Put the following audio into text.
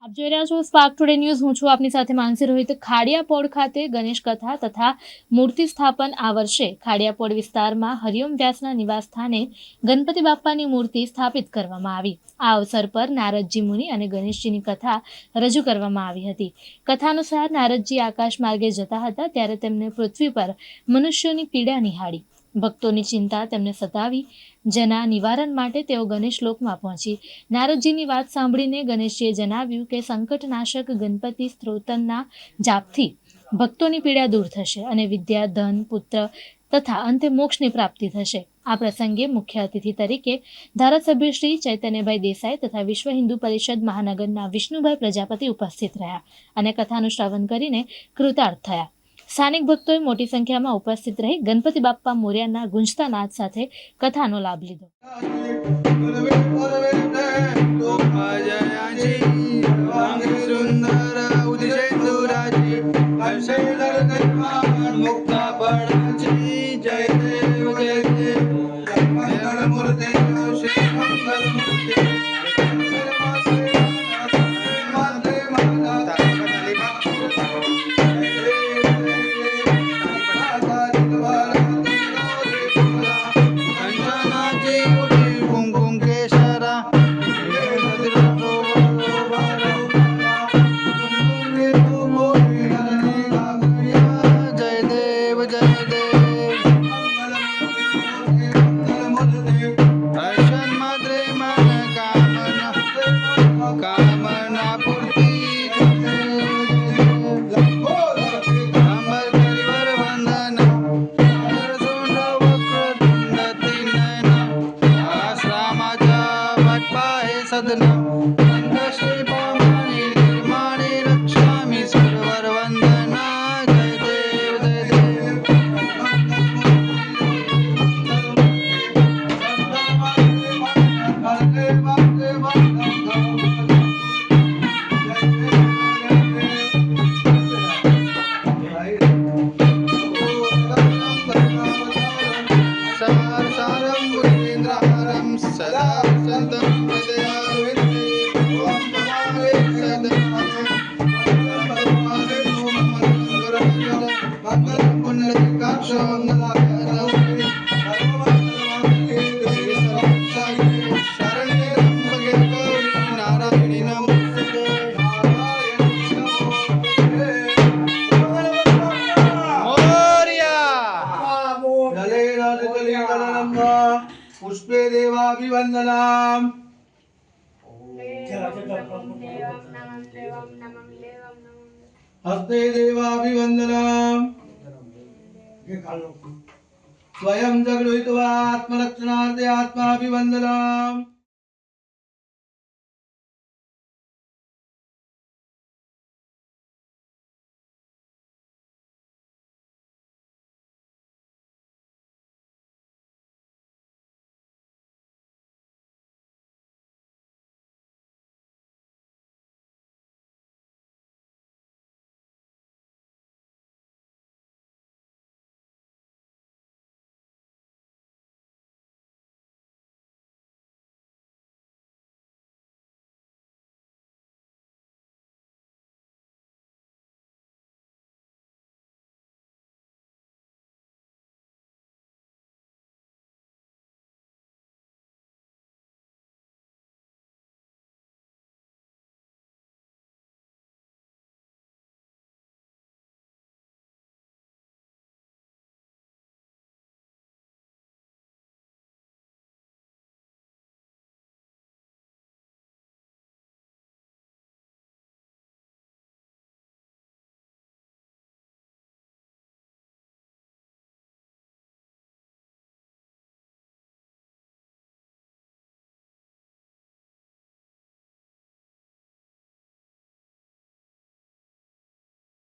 આપ જોઈ રહ્યા છો સ્પાર્ક ટુડે ન્યૂઝ. હું છું આપની સાથે માનસી રોહિત. ખાડિયાપોળ ખાતે ગણેશ કથા તથા મૂર્તિ સ્થાપન. આ વર્ષે ખાડિયાપોળ વિસ્તારમાં હરિઓમ વ્યાસના નિવાસ સ્થાને ગણપતિ બાપ્પાની મૂર્તિ સ્થાપિત કરવામાં આવી. આ અવસર પર નારદજી મુનિ અને ગણેશજીની કથા રજૂ કરવામાં આવી હતી. કથા અનુસાર નારદજી આકાશ માર્ગે જતા હતા ત્યારે તેમને પૃથ્વી પર મનુષ્યોની પીડા નિહાળી. ભક્તોની ચિંતા તેમને સતાવી. જેના નિવારણ માટે તેઓ ગણેશ લોકમાં પહોંચી. નારદજીની વાત સાંભળીને ગણેશજીએ જણાવ્યું કે સંકટનાશક ગણપતિ સ્ત્રોતના જાપથી ભક્તોની પીડા દૂર થશે અને વિદ્યા, ધન, પુત્ર તથા અંતે મોક્ષની પ્રાપ્તિ થશે. આ પ્રસંગે મુખ્ય અતિથિ તરીકે ધારાસભ્ય શ્રી ચૈતન્યભાઈ દેસાઈ તથા વિશ્વ હિન્દુ પરિષદ મહાનગરના વિષ્ણુભાઈ પ્રજાપતિ ઉપસ્થિત રહ્યા અને કથાનું શ્રવણ કરીને કૃતાર્થ થયા. સ્થાનિક ભક્તોએ મોટી સંખ્યામાં ઉપસ્થિત રહી ગણપતિ બાપ્પા મોર્યાના ગુંજતા નાદ સાથે કથાનો લાભ લીધો. पुष्पे देवाभिवन्दनाम् हस्ते देवाभिवन्दनाम् स्वयं जगृहीत्वा आत्मरक्षणार्थे आत्माभिवन्दनाम्